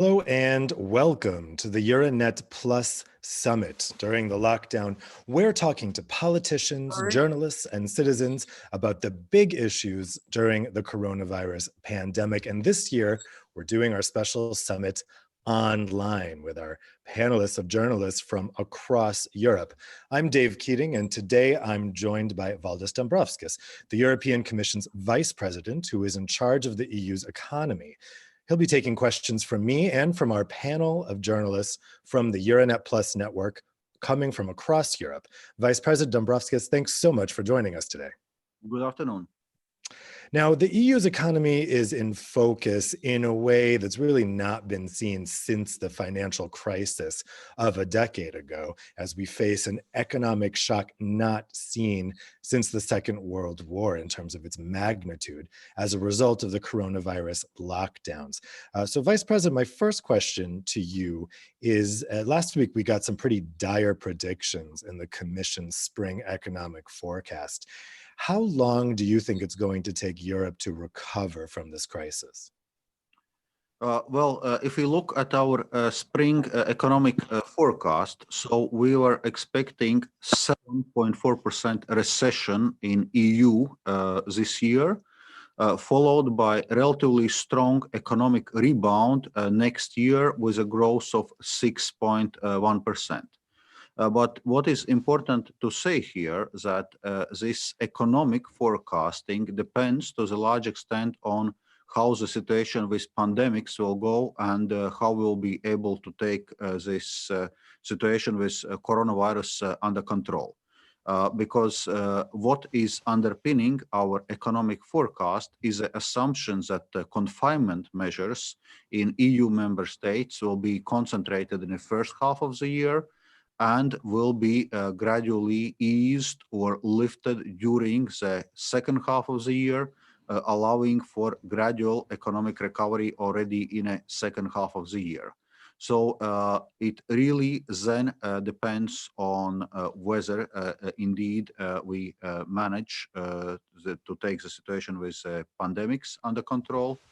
Hello and welcome to the Euranet Plus Summit. During the lockdown, we're talking to politicians, journalists, and citizens about the big issues during the coronavirus pandemic. And this year, we're doing our special summit online with our panelists of journalists from across Europe. I'm Dave Keating, and today I'm joined by Valdis Dombrovskis, the European Commission's Vice President, who is in charge of the EU's economy. He'll be taking questions from me and from our panel of journalists from the Euranet Plus network coming from across Europe. Vice President Dombrovskis, thanks so much for joining us today. Good afternoon. Now, the EU's economy is in focus in a way that's really not been seen since the financial crisis of a decade ago, as we face an economic shock not seen since the Second World War in terms of its magnitude as a result of the coronavirus lockdowns. So, Vice President, my first question to you is, last week we got some pretty dire predictions in the Commission's spring economic forecast. How long do you think it's going to take Europe to recover from this crisis? If we look at our spring economic forecast, so we were expecting 7.4% recession in EU this year, followed by relatively strong economic rebound next year with a growth of 6.1%. But what is important to say here is that this economic forecasting depends to a large extent on how the situation with pandemics will go and how we'll be able to take this situation with coronavirus under control. Because what is underpinning our economic forecast is the assumption that the confinement measures in EU member states will be concentrated in the first half of the year and will be gradually eased or lifted during the second half of the year, allowing for gradual economic recovery already in the second half of the year. So it really then depends on whether indeed we manage to take the situation with pandemics under control.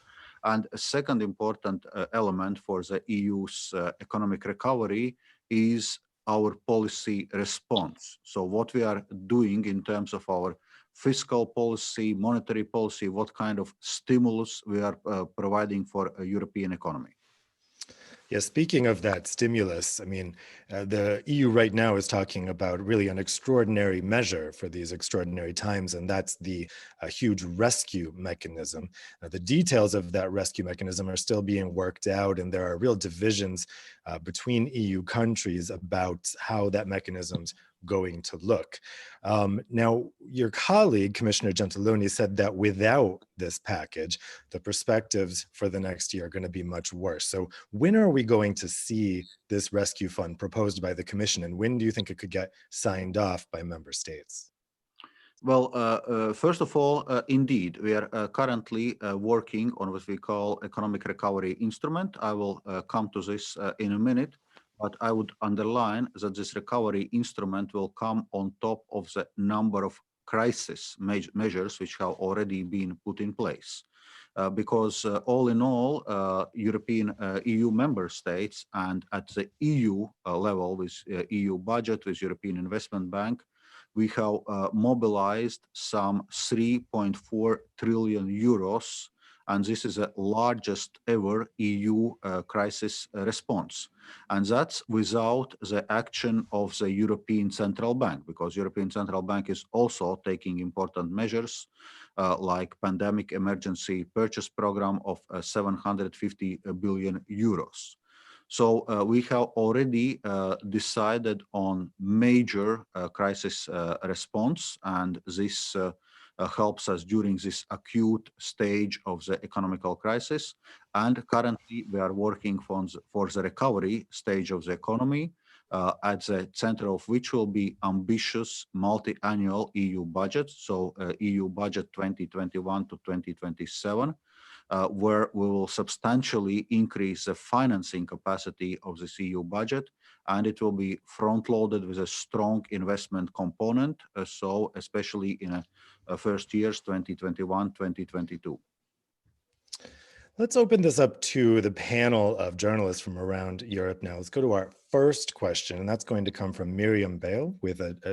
And a second important element for the EU's economic recovery is our policy response. So what we are doing in terms of our fiscal policy, monetary policy, what kind of stimulus we are providing for a European economy. Yeah, speaking of that stimulus, I mean, the EU right now is talking about really an extraordinary measure for these extraordinary times, and that's the huge rescue mechanism. The details of that rescue mechanism are still being worked out, and there are real divisions between EU countries about how that mechanism's going to look. Now, your colleague, Commissioner Gentiloni, said that without this package, the perspectives for the next year are going to be much worse. So when are we going to see this rescue fund proposed by the Commission, and when do you think it could get signed off by member states? Well, first of all, indeed, we are currently working on what we call economic recovery instrument. I will come to this in a minute. But I would underline that this recovery instrument will come on top of the number of crisis measures which have already been put in place. Because all in all, European EU member states and at the EU level with EU budget, with European Investment Bank, we have mobilized some 3.4 trillion euros, and this is the largest ever EU crisis response. And that's without the action of the European Central Bank, because European Central Bank is also taking important measures like pandemic emergency purchase program of 750 billion euros. So we have already decided on major crisis response, and this helps us during this acute stage of the economical crisis. And currently we are working for the recovery stage of the economy, at the center of which will be ambitious multi-annual EU budget. So EU budget 2021 to 2027, where we will substantially increase the financing capacity of this EU budget, and it will be front-loaded with a strong investment component, so especially in first years 2021, 2022. Let's open this up to the panel of journalists from around Europe now. Let's go to our first question, and that's going to come from Miriam Bale.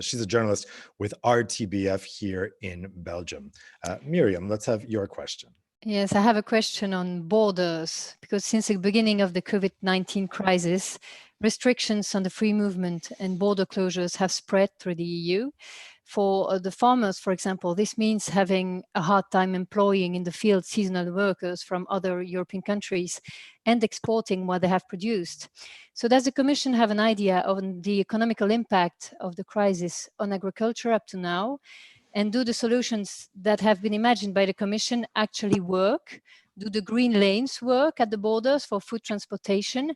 She's a journalist with RTBF here in Belgium. Miriam, let's have your question. Yes, I have a question on borders, because since the beginning of the COVID-19 crisis, restrictions on the free movement and border closures have spread through the EU. For the farmers, for example, this means having a hard time employing in the field seasonal workers from other European countries and exporting what they have produced. So does the Commission have an idea on the economical impact of the crisis on agriculture up to now? And do the solutions that have been imagined by the Commission actually work? Do the green lanes work at the borders for food transportation?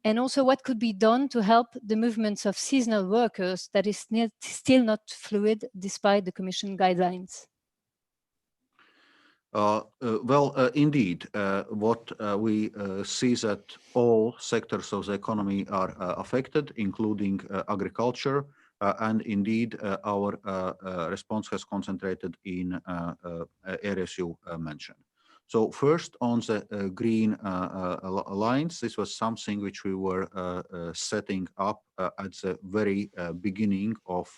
And also, what could be done to help the movements of seasonal workers that is still not fluid despite the Commission guidelines? Indeed, what we see is that all sectors of the economy are affected, including agriculture. And indeed, our response has concentrated in areas you mentioned. So first, on the green lines, this was something which we were setting up at the very beginning of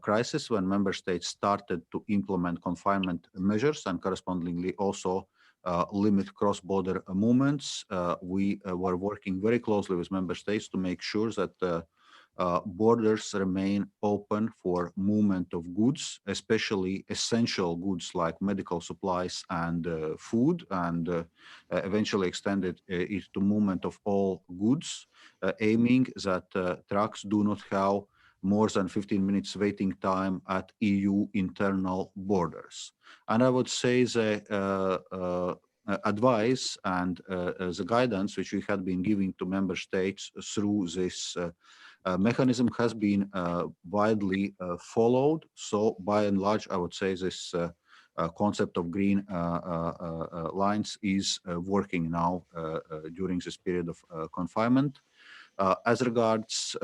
crisis, when member states started to implement confinement measures and correspondingly also limit cross-border movements. We were working very closely with member states to make sure that borders remain open for movement of goods, especially essential goods like medical supplies and food, and eventually extended it to movement of all goods, aiming that trucks do not have more than 15 minutes waiting time at EU internal borders. And I would say the advice and the guidance which we had been giving to member states through this mechanism has been widely followed. So by and large, I would say this concept of green lines is working now during this period of confinement. As regards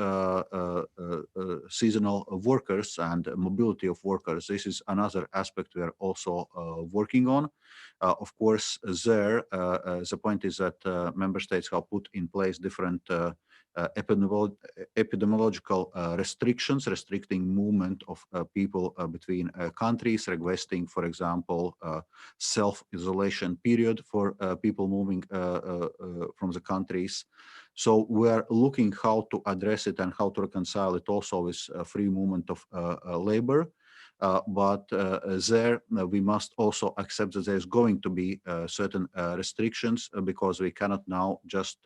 seasonal workers and mobility of workers, this is another aspect we are also working on. Of course, there, the point is that member states have put in place different epidemiological restrictions, restricting movement of people between countries, requesting, for example, self-isolation period for people moving from the countries. So we are looking how to address it and how to reconcile it also with free movement of labor. But there we must also accept that there's going to be certain restrictions because we cannot now just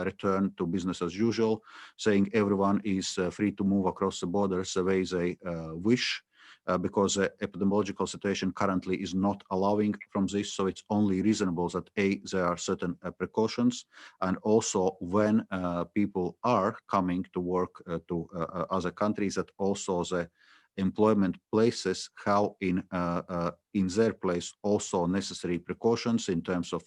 return to business as usual, saying everyone is free to move across the borders the way they wish. Because the epidemiological situation currently is not allowing from this. So it's only reasonable that there are certain precautions. And also when people are coming to work to other countries, that also the employment places have in their place also necessary precautions in terms of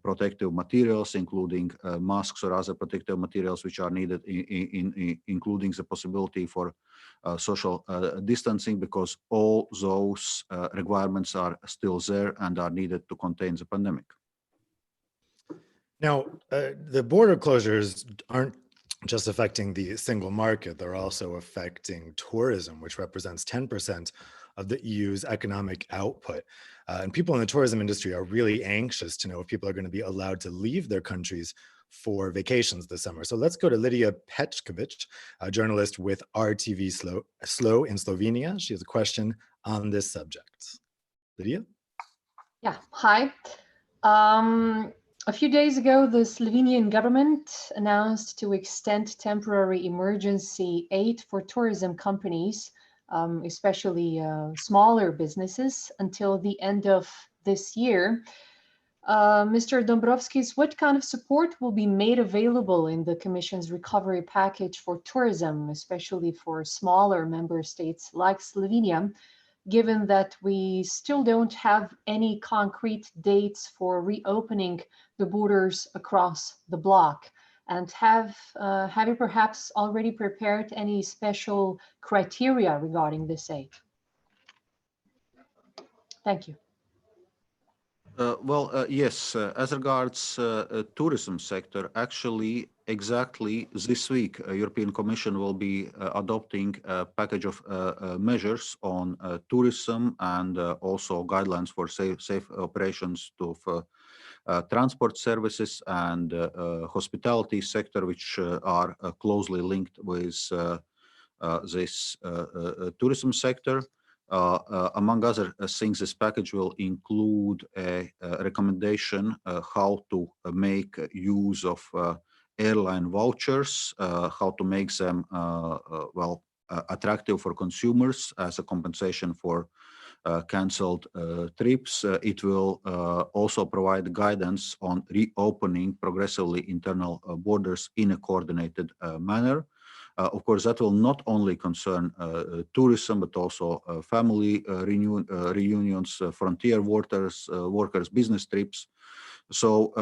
protective materials, including masks or other protective materials which are needed, including the possibility for social distancing, because all those requirements are still there and are needed to contain the pandemic. Now, the border closures aren't just affecting the single market, they're also affecting tourism, which represents 10% of the EU's economic output. And people in the tourism industry are really anxious to know if people are going to be allowed to leave their countries for vacations this summer. So let's go to Lydia Petkovic, a journalist with RTV Slow in Slovenia. She has a question on this subject. Lydia? Yeah, hi. A few days ago, the Slovenian government announced to extend temporary emergency aid for tourism companies, especially smaller businesses, until the end of this year. Mr. Dombrovskis, what kind of support will be made available in the Commission's recovery package for tourism, especially for smaller member states like Slovenia, given that we still don't have any concrete dates for reopening the borders across the bloc? And have you perhaps already prepared any special criteria regarding this aid? Thank you. Yes, as regards tourism sector, actually, exactly this week, European Commission will be adopting a package of measures on tourism and also guidelines for safe operations of transport services and hospitality sector, which are closely linked with this tourism sector. Among other things, this package will include a recommendation how to make use of airline vouchers, how to make them attractive for consumers as a compensation for canceled trips. It will also provide guidance on reopening progressively internal borders in a coordinated manner. Of course, that will not only concern tourism, but also family reunions, frontier workers, business trips. So,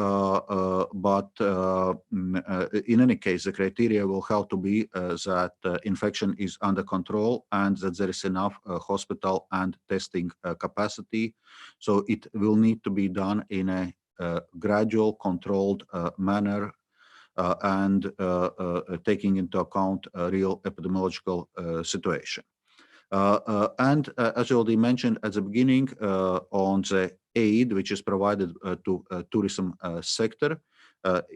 in any case, the criteria will have to be that infection is under control and that there is enough hospital and testing capacity. So it will need to be done in a gradual, controlled manner and taking into account a real epidemiological situation. As you already mentioned at the beginning, on the aid which is provided to tourism sector,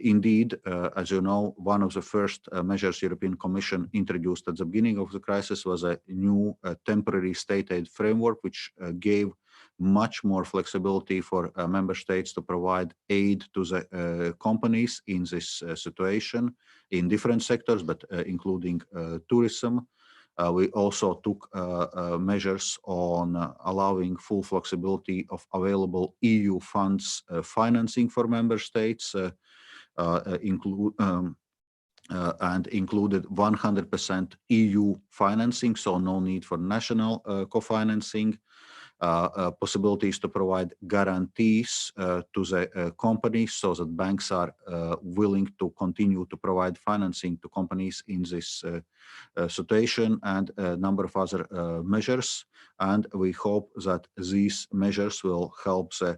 indeed, as you know, one of the first measures European Commission introduced at the beginning of the crisis was a new temporary state aid framework, which gave much more flexibility for member states to provide aid to the companies in this situation in different sectors, but including tourism. We also took measures on allowing full flexibility of available EU funds financing for member states, and included 100% EU financing, so no need for national co-financing. Possibilities to provide guarantees to the companies so that banks are willing to continue to provide financing to companies in this situation, and a number of other measures. And we hope that these measures will help the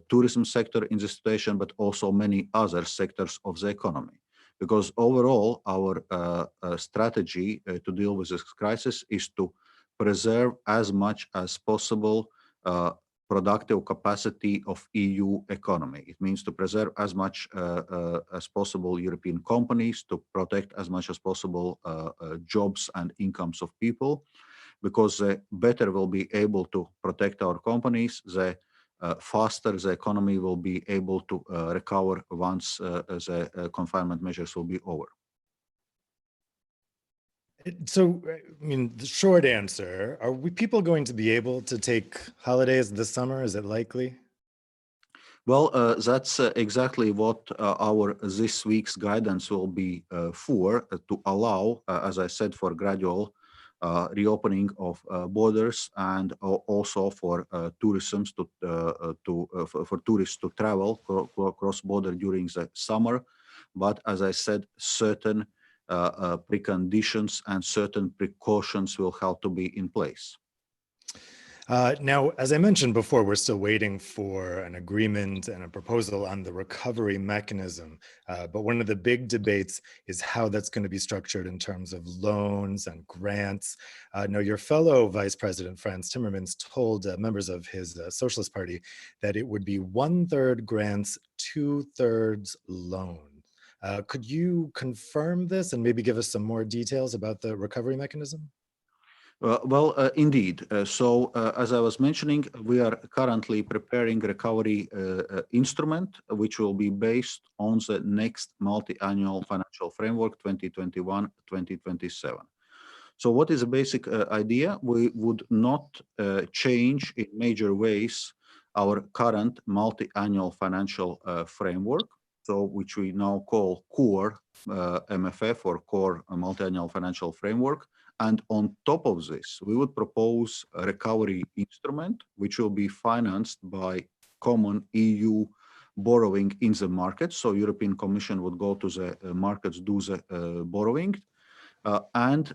tourism sector in this situation, but also many other sectors of the economy. Because overall, our strategy to deal with this crisis is to preserve as much as possible productive capacity of EU economy. It means to preserve as much as possible European companies, to protect as much as possible jobs and incomes of people, because the better we'll be able to protect our companies, the faster the economy will be able to recover once the confinement measures will be over. So, I mean, the short answer, are people going to be able to take holidays this summer? Is it likely? Well, that's exactly what our this week's guidance will be for, to allow, as I said, for gradual reopening of borders, and also for tourism for tourists to travel cross border during the summer. But as I said, certain preconditions and certain precautions will have to be in place. Now, as I mentioned before, we're still waiting for an agreement and a proposal on the recovery mechanism. But one of the big debates is how that's going to be structured in terms of loans and grants. Now, your fellow Vice President, Franz Timmermans, told members of his Socialist Party that it would be 1/3 grants, 2/3 loan. Could you confirm this and maybe give us some more details about the recovery mechanism? Indeed. As I was mentioning, we are currently preparing recovery instrument, which will be based on the next multi-annual financial framework 2021-2027. So what is the basic idea? We would not change in major ways our current multi-annual financial framework, so which we now call core MFF, or core multi-annual financial framework. And on top of this, we would propose a recovery instrument, which will be financed by common EU borrowing in the market. So European Commission would go to the markets, do the borrowing, and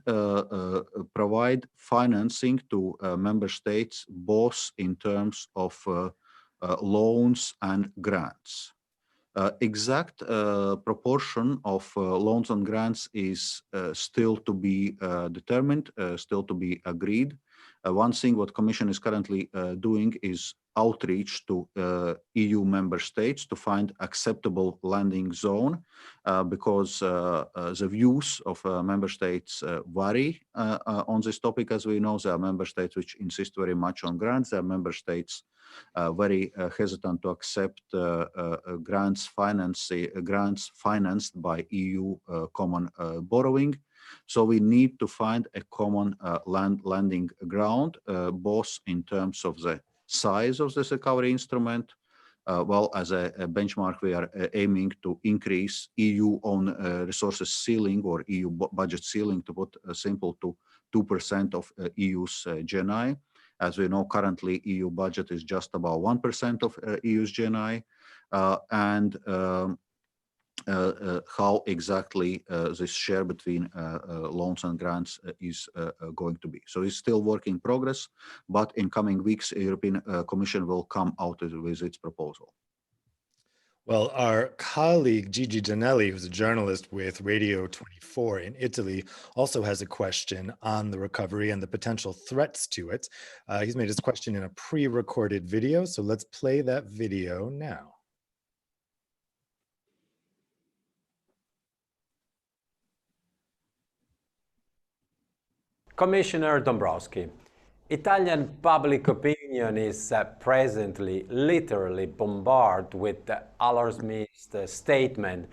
provide financing to member states, both in terms of loans and grants. Exact proportion of loans and grants is still to be determined, still to be agreed. One thing what Commission is currently doing is outreach to EU member states to find acceptable landing zone because the views of member states vary on this topic. As we know, there are member states which insist very much on grants. There are member states very hesitant to accept grants financed by EU common borrowing. So we need to find a common landing ground, both in terms of the size of this recovery instrument. Well, as a benchmark, we are aiming to increase EU own resources ceiling or EU budget ceiling, to put simple, to 2% of EU's GNI. As we know, currently EU budget is just about 1% of EU's GNI, and how exactly this share between loans and grants is going to be. So it's still work in progress, but in coming weeks, European Commission will come out with its proposal. Well, our colleague Gigi Giannelli, who's a journalist with Radio 24 in Italy, also has a question on the recovery and the potential threats to it. He's made his question in a pre-recorded video, so let's play that video now. Commissioner Dombrovskis, Italian public opinion is presently literally bombarded with the alarmist statement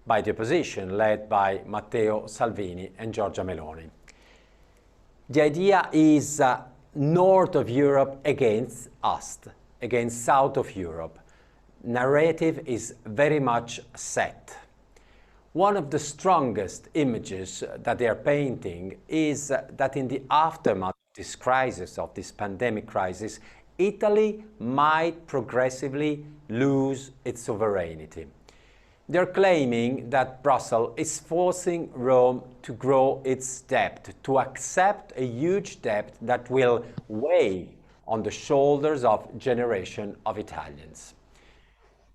by the opposition led by Matteo Salvini and Giorgia Meloni. The idea is north of Europe against us, against south of Europe. Narrative is very much set. One of the strongest images that they are painting is that in the aftermath of this crisis, of this pandemic crisis, Italy might progressively lose its sovereignty. They're claiming that Brussels is forcing Rome to grow its debt, to accept a huge debt that will weigh on the shoulders of a generation of Italians.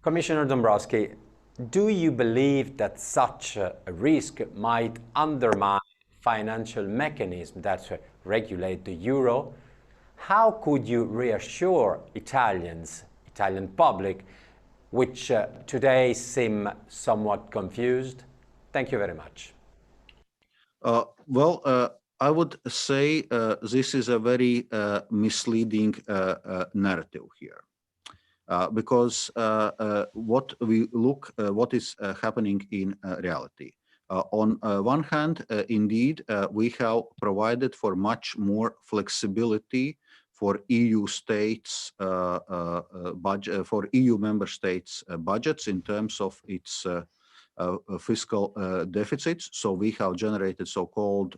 Commissioner Dombrovskis, do you believe that such a risk might undermine financial mechanisms that regulate the euro? How could you reassure Italian public, which today seem somewhat confused? Thank you very much. I would say this is a very misleading narrative here. Because what is happening in reality. On one hand, indeed, we have provided for much more flexibility for EU states budget, for EU member states budgets in terms of its fiscal deficits. So we have generated so-called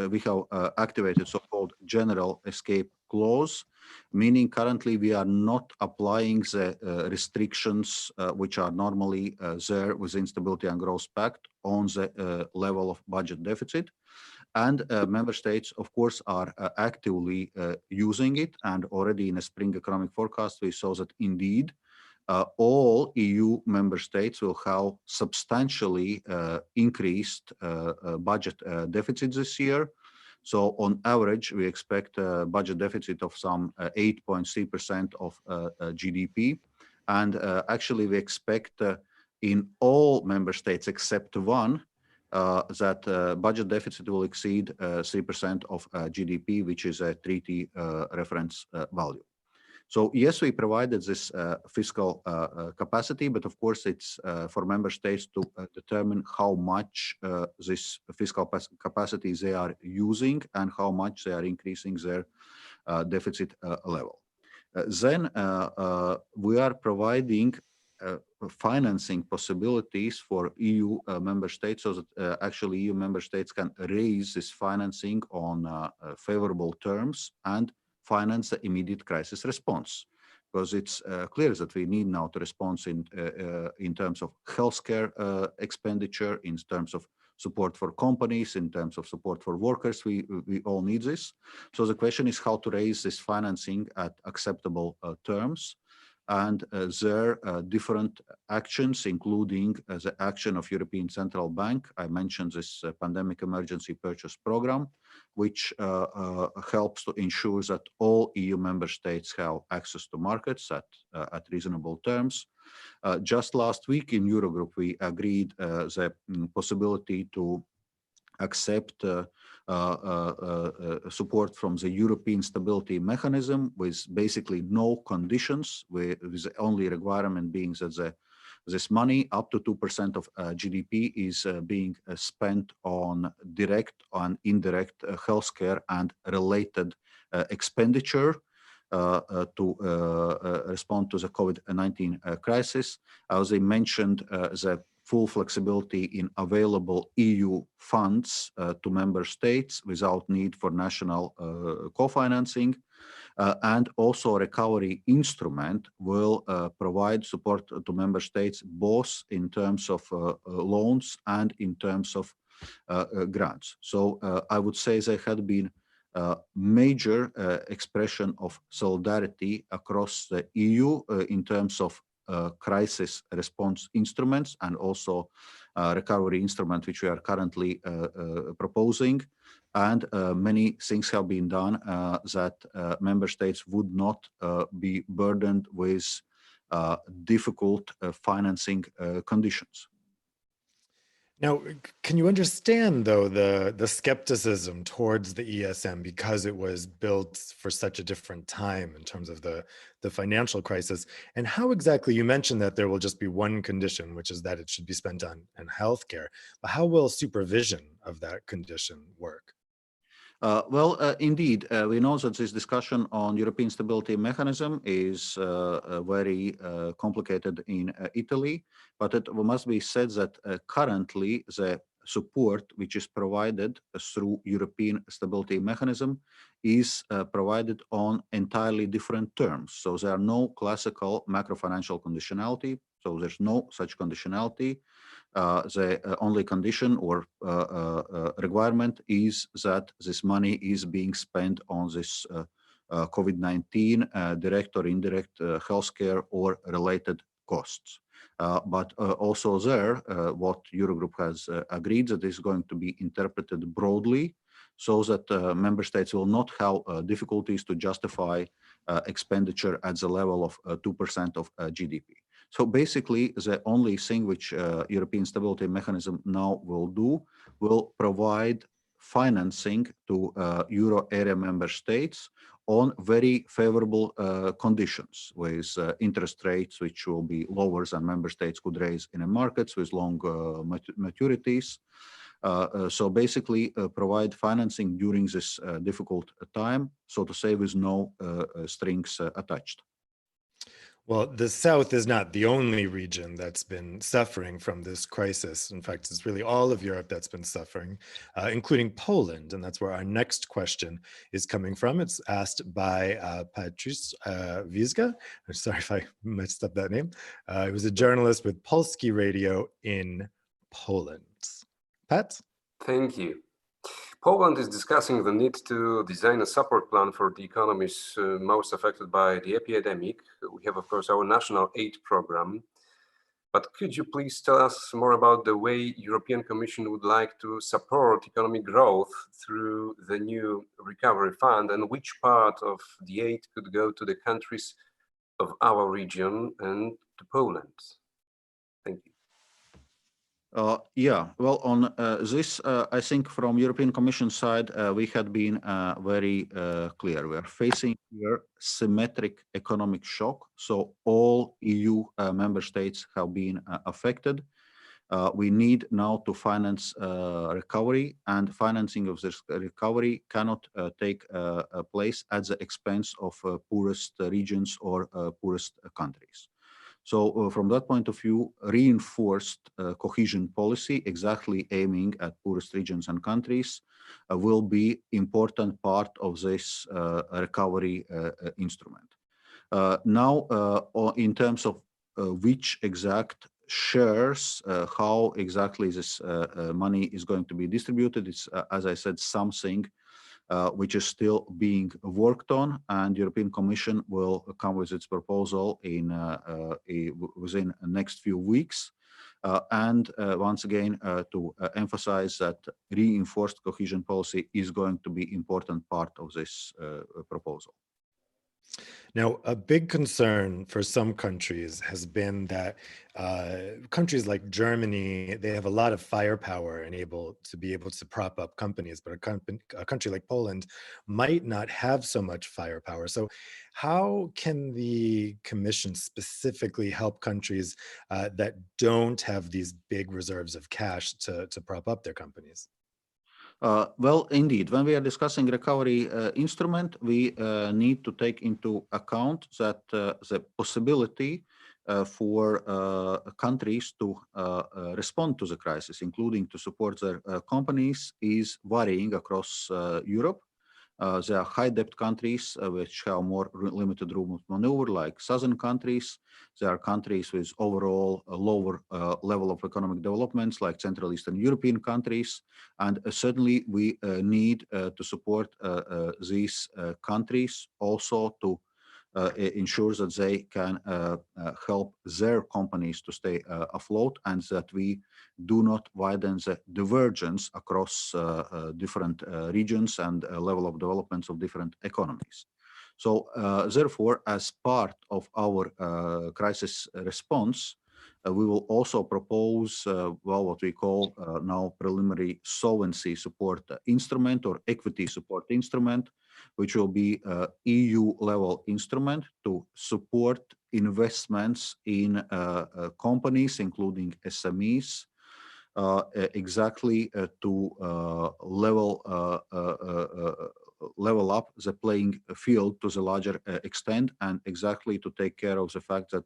we have activated so-called general escape clause, meaning currently we are not applying the restrictions which are normally there within Stability and Growth Pact on the level of budget deficit. And member states, of course, are actively using it. And already in a spring economic forecast, we saw that indeed all EU member states will have substantially increased budget deficits this year. So on average, we expect a budget deficit of some 8.3% of GDP. And actually, we expect in all member states except one that budget deficit will exceed 3% of GDP, which is a treaty reference value. So yes, we provided this fiscal capacity, but of course it's for member states to determine how much this fiscal capacity they are using and how much they are increasing their deficit level. Then we are providing financing possibilities for EU member states so that actually EU member states can raise this financing on favorable terms and finance the immediate crisis response, because it's clear that we need now to respond in terms of healthcare expenditure, in terms of support for companies, in terms of support for workers. We all need this. So the question is how to raise this financing at acceptable terms. and their different actions, including the action of European Central Bank. I mentioned this pandemic emergency purchase program, which helps to ensure that all EU member states have access to markets at reasonable terms. Just last week in Eurogroup, we agreed the possibility to accept support from the European Stability Mechanism with basically no conditions, with the only requirement being that this money, up to 2% of GDP, is being spent on direct and indirect healthcare and related expenditure to respond to the COVID-19 crisis. As I mentioned, the full flexibility in available EU funds to member states without need for national co-financing, and also a recovery instrument will provide support to member states both in terms of loans and in terms of grants. So I would say there had been major expression of solidarity across the EU in terms of crisis response instruments and also recovery instrument, which we are currently proposing. And many things have been done that member states would not be burdened with difficult financing conditions. Now, can you understand, though, the skepticism towards the ESM because it was built for such a different time in terms of the financial crisis? And how exactly, you mentioned that there will just be one condition, which is that it should be spent on healthcare. But how will supervision of that condition work? Indeed, we know that this discussion on European Stability Mechanism is very complicated in Italy, but it must be said that currently the support which is provided through European Stability Mechanism is provided on entirely different terms. So there are no classical macrofinancial conditionality, so there's no such conditionality. The only condition or requirement is that this money is being spent on this COVID-19 direct or indirect healthcare or related costs. But also there, what Eurogroup has agreed that is going to be interpreted broadly so that member states will not have difficulties to justify expenditure at the level of 2% of GDP. So basically, the only thing which European Stability Mechanism now will do will provide financing to Euro area member states on very favorable conditions, with interest rates which will be lower than member states could raise in the markets with long maturities. So basically provide financing during this difficult time, so to say, with no strings attached. Well, the South is not the only region that's been suffering from this crisis. In fact, it's really all of Europe that's been suffering, including Poland. And that's where our next question is coming from. It's asked by Patrice Wizga. I'm sorry if I messed up that name. He was a journalist with Polski Radio in Poland. Pat? Thank you. Poland is discussing the need to design a support plan for the economies most affected by the epidemic. We have, of course, our national aid program. But could you please tell us more about the way European Commission would like to support economic growth through the new recovery fund, and which part of the aid could go to the countries of our region and to Poland? Thank you. Yeah, well, on this, I think from European Commission side, we had been very clear. We are facing here symmetric economic shock. So all EU member states have been affected. We need now to finance recovery, and financing of this recovery cannot take place at the expense of poorest regions or poorest countries. So from that point of view, reinforced cohesion policy, exactly aiming at poorest regions and countries, will be important part of this recovery instrument. Now, in terms of which exact shares, how exactly this money is going to be distributed, it's, as I said, something which is still being worked on, and the European Commission will come with its proposal within the next few weeks. Once again, to emphasize that reinforced cohesion policy is going to be an important part of this proposal. Now, a big concern for some countries has been that countries like Germany, they have a lot of firepower and able to prop up companies, but a country like Poland might not have so much firepower. So how can the Commission specifically help countries that don't have these big reserves of cash to prop up their companies? Well, indeed, when we are discussing recovery instrument, we need to take into account that the possibility for countries to respond to the crisis, including to support their companies, is varying across Europe. There are high debt countries which have more limited room of maneuver, like southern countries. There are countries with overall a lower level of economic developments, like Central Eastern European countries. And certainly we need to support these countries also to ensure that they can help their companies to stay afloat, and that we do not widen the divergence across different regions and level of developments of different economies. So therefore, as part of our crisis response, we will also propose, well, what we call now preliminary solvency support instrument or equity support instrument, which will be an EU-level instrument to support investments in companies, including SMEs, exactly to level up the playing field to the larger extent, and exactly to take care of the fact that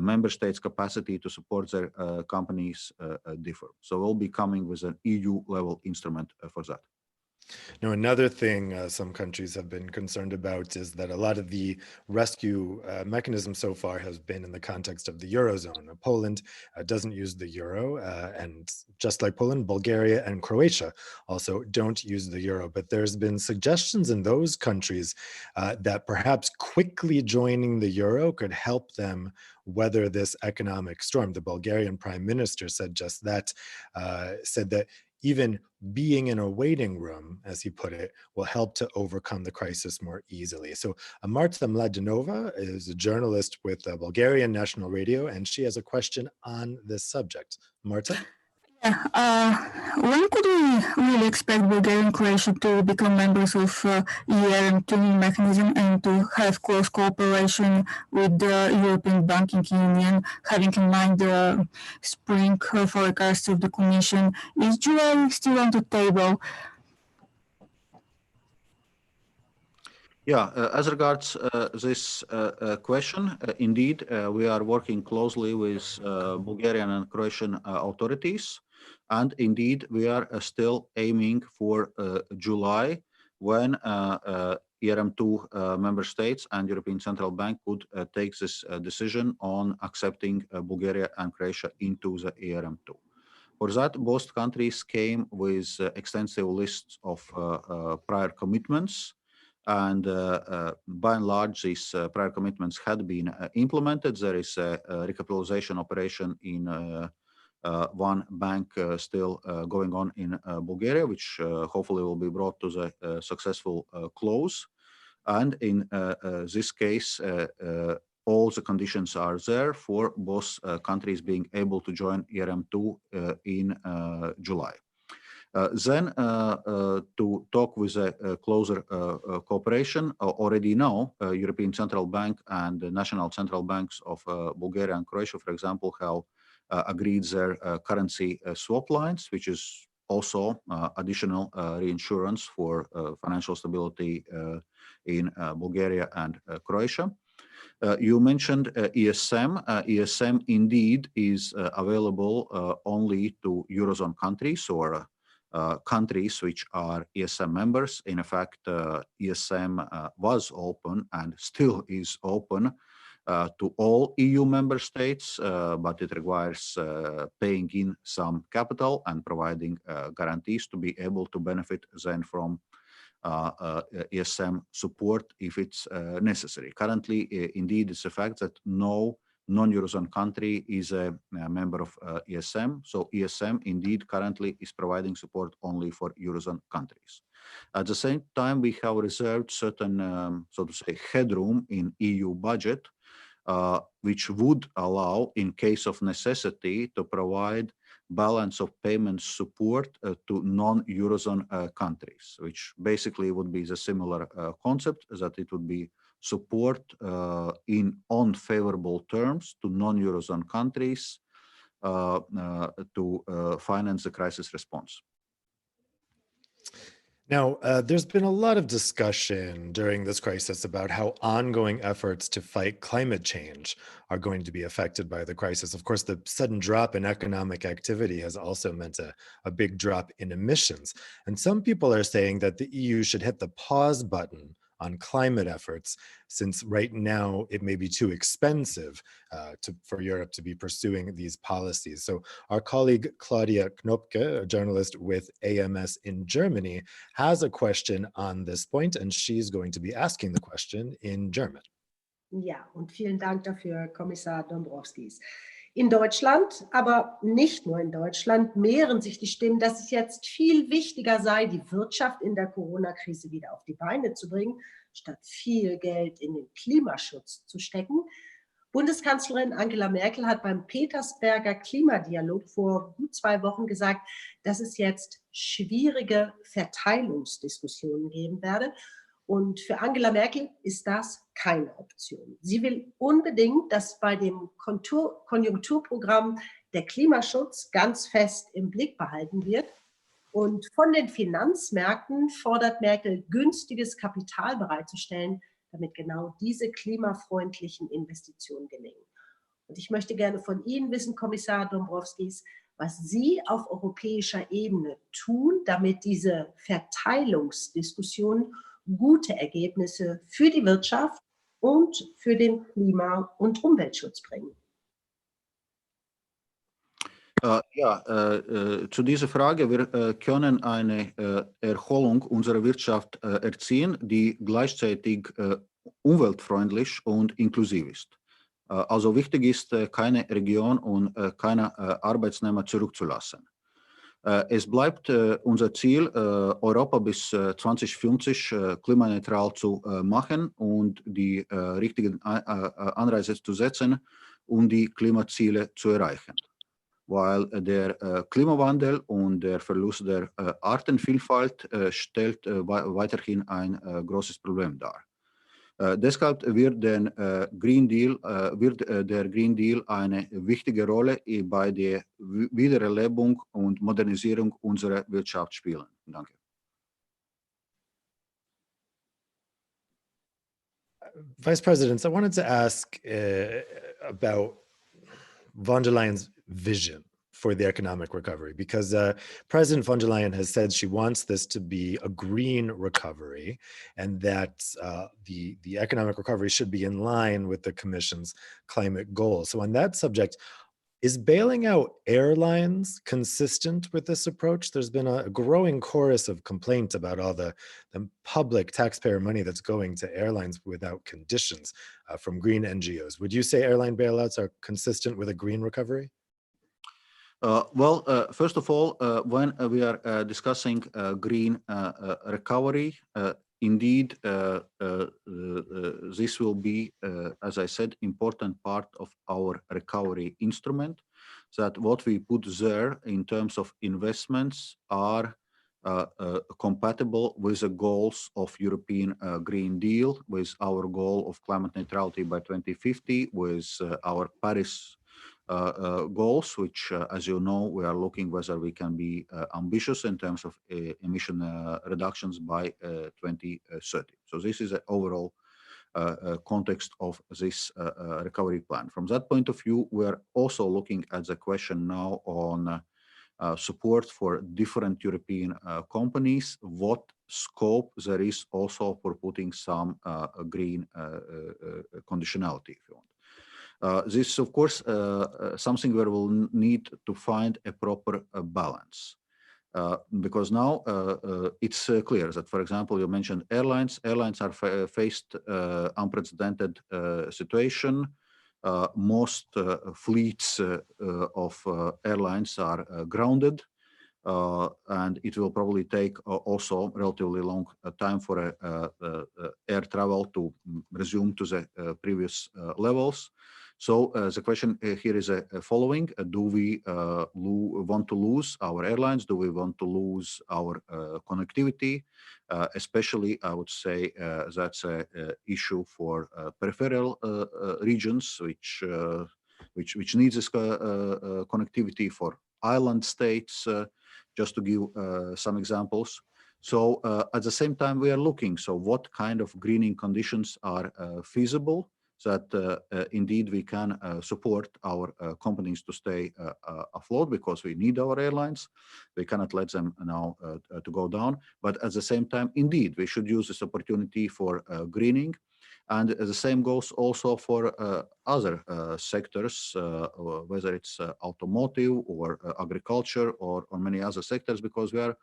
member states' capacity to support their companies differ. So we'll be coming with an EU-level instrument for that. Now, another thing some countries have been concerned about is that a lot of the rescue mechanism so far has been in the context of the Eurozone. Poland doesn't use the euro, and just like Poland, Bulgaria and Croatia also don't use the euro. But there's been suggestions in those countries that perhaps quickly joining the euro could help them weather this economic storm. The Bulgarian prime minister said just that, said that even being in a waiting room, as he put it, will help to overcome the crisis more easily. So Marta Mladenova is a journalist with Bulgarian National Radio, and she has a question on this subject. Marta? When could we really expect Bulgaria and Croatia to become members of ERM2 mechanism and to have close cooperation with the European Banking Union, having in mind the spring forecast of the Commission? Is July still on the table? Yeah, as regards this question, indeed, we are working closely with Bulgarian and Croatian authorities. And indeed, we are still aiming for July, when ERM2 member states and European Central Bank could take this decision on accepting Bulgaria and Croatia into the ERM2. For that, both countries came with extensive lists of prior commitments. And by and large, these prior commitments had been implemented. There is a recapitalization operation in one bank still going on in Bulgaria, which hopefully will be brought to the successful close. And in this case, all the conditions are there for both countries being able to join ERM2 in July. Then to talk with a closer cooperation, already now, European Central Bank and the national central banks of Bulgaria and Croatia, for example, have agreed their currency swap lines, which is also additional reinsurance for financial stability in Bulgaria and Croatia. You mentioned ESM. ESM indeed is available only to Eurozone countries or countries which are ESM members. In fact, ESM was open and still is open to all EU member states, but it requires paying in some capital and providing guarantees to be able to benefit then from ESM support if it's necessary. Currently, indeed, it's a fact that no non-Eurozone country is a member of ESM. So ESM indeed currently is providing support only for Eurozone countries. At the same time, we have reserved certain, so to say, headroom in EU budget, which would allow, in case of necessity, to provide balance of payments support to non-Eurozone countries, which basically would be the similar concept, that it would be support in unfavorable terms to non-Eurozone countries to finance the crisis response. Now, there's been a lot of discussion during this crisis about how ongoing efforts to fight climate change are going to be affected by the crisis. Of course, the sudden drop in economic activity has also meant a big drop in emissions. And some people are saying that the EU should hit the pause button on climate efforts, since right now it may be too expensive for Europe to be pursuing these policies. So our colleague Claudia Knopke, a journalist with AMS in Germany, has a question on this point, and she's going to be asking the question in German. Ja, und vielen Dank dafür, Kommissar Dombrovskis. In Deutschland, aber nicht nur in Deutschland, mehren sich die Stimmen, dass es jetzt viel wichtiger sei, die Wirtschaft in der Corona-Krise wieder auf die Beine zu bringen, statt viel Geld in den Klimaschutz zu stecken. Bundeskanzlerin Angela Merkel hat beim Petersberger Klimadialog vor gut 2 Wochen gesagt, dass es jetzt schwierige Verteilungsdiskussionen geben werde. Und für Angela Merkel ist das keine Option. Sie will unbedingt, dass bei dem Konjunkturprogramm der Klimaschutz ganz fest im Blick behalten wird. Und von den Finanzmärkten fordert Merkel, günstiges Kapital bereitzustellen, damit genau diese klimafreundlichen Investitionen gelingen. Und ich möchte gerne von Ihnen wissen, Kommissar Dombrovskis, was Sie auf europäischer Ebene tun, damit diese Verteilungsdiskussionen gute Ergebnisse für die Wirtschaft und für den Klima- und Umweltschutz bringen. Zu dieser Frage, wir können eine Erholung unserer Wirtschaft erzielen, die gleichzeitig umweltfreundlich und inklusiv ist. Also wichtig ist, keine Region und keine Arbeitnehmer zurückzulassen. Es bleibt unser Ziel, Europa bis 2050 klimaneutral zu machen und die richtigen Anreize zu setzen, um die Klimaziele zu erreichen. Weil der Klimawandel und der Verlust der Artenvielfalt stellt weiterhin ein großes Problem dar. Deshalb wird der Green Deal eine wichtige Rolle bei der Wiedererlebung und Modernisierung unserer Wirtschaft spielen. Danke. Vice President, I wanted to ask about von der Leyen's vision for the economic recovery, because President von der Leyen has said she wants this to be a green recovery, and that the economic recovery should be in line with the Commission's climate goals. So on that subject, is bailing out airlines consistent with this approach? There's been a growing chorus of complaint about all the public taxpayer money that's going to airlines without conditions from green NGOs. Would you say airline bailouts are consistent with a green recovery? First of all, when we are discussing green recovery, indeed, this will be, as I said, important part of our recovery instrument, that what we put there in terms of investments are compatible with the goals of European Green Deal, with our goal of climate neutrality by 2050, with our Paris goals, which, as you know, we are looking whether we can be ambitious in terms of emission reductions by 2030. So this is the overall context of this recovery plan. From that point of view, we are also looking at the question now on support for different European companies, what scope there is also for putting some green conditionality, if you want. This is, of course, something where we'll need to find a proper balance. Because now it's clear that, for example, you mentioned airlines. Airlines are faced unprecedented situation. Most fleets of airlines are grounded. And it will probably take also relatively long time for air travel to resume to the previous levels. So the question here is following. Do we want to lose our airlines? Do we want to lose our connectivity? Especially, I would say that's an issue for peripheral regions, which needs this connectivity, for island states, just to give some examples. So at the same time, we are looking, so what kind of greening conditions are feasible, so that indeed we can support our companies to stay afloat, because we need our airlines. We cannot let them now to go down. But at the same time, indeed, we should use this opportunity for greening. And the same goes also for other sectors, whether it's automotive or agriculture or many other sectors, because we are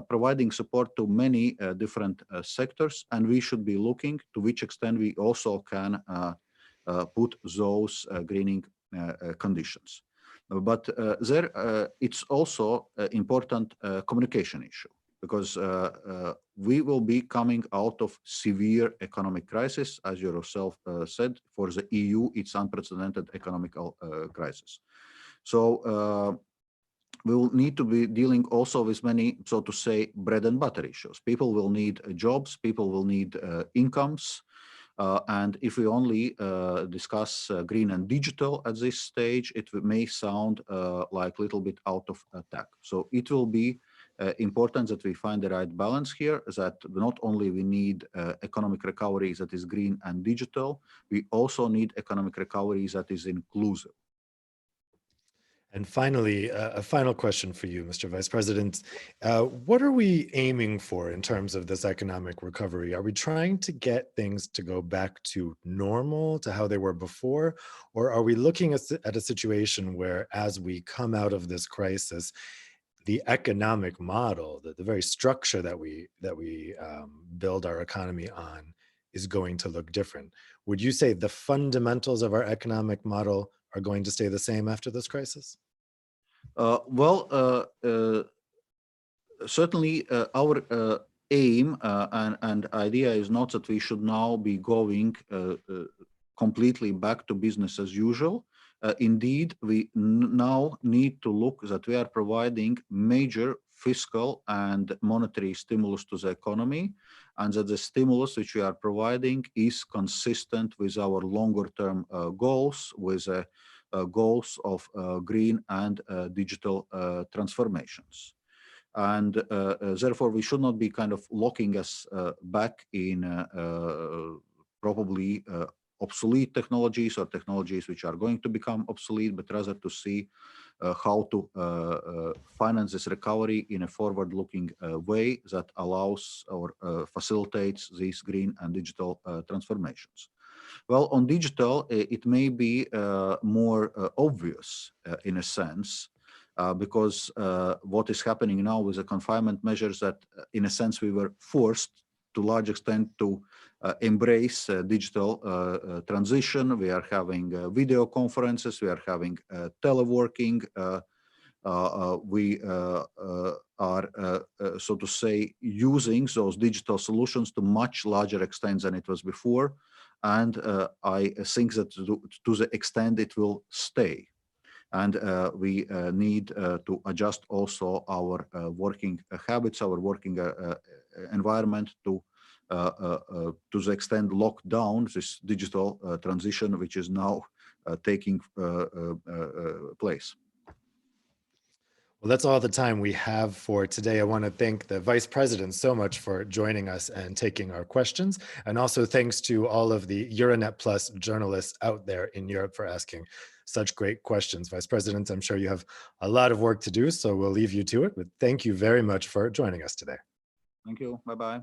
providing support to many different sectors, and we should be looking to which extent we also can put those greening conditions. But there, it's also an important communication issue, because we will be coming out of severe economic crisis, as you yourself said. For the EU, it's unprecedented economical crisis. So we will need to be dealing also with many, so to say, bread and butter issues. People will need jobs, people will need incomes. And if we only discuss green and digital at this stage, it may sound like a little bit out of attack. So it will be important that we find the right balance here, that not only we need economic recovery that is green and digital, we also need economic recovery that is inclusive. And finally, a final question for you, Mr. Vice President. What are we aiming for in terms of this economic recovery? Are we trying to get things to go back to normal, to how they were before? Or are we looking at a situation where, as we come out of this crisis, the economic model, the very structure that we build our economy on, is going to look different? Would you say the fundamentals of our economic model are going to stay the same after this crisis? Certainly our aim and idea is not that we should now be going completely back to business as usual. Indeed, we now need to look that we are providing major fiscal and monetary stimulus to the economy, and that the stimulus which we are providing is consistent with our longer-term goals, with goals of green and digital transformations. And therefore, we should not be kind of locking us back in probably obsolete technologies or technologies which are going to become obsolete, but rather to see how to finance this recovery in a forward-looking way that allows or facilitates these green and digital transformations. Well, on digital, it may be more obvious in a sense, because what is happening now with the confinement measures, that in a sense we were forced to a large extent to embrace digital transition. We are having video conferences, we are having teleworking, we are, so to say, using those digital solutions to much larger extent than it was before. And I think that to the extent it will stay. And we need to adjust also our working habits, our working environment to the extent lock down this digital transition, which is now taking place. Well, that's all the time we have for today. I want to thank the Vice President so much for joining us and taking our questions. And also thanks to all of the Euranet Plus journalists out there in Europe for asking such great questions. Vice President, I'm sure you have a lot of work to do, so we'll leave you to it. But thank you very much for joining us today. Thank you. Bye-bye.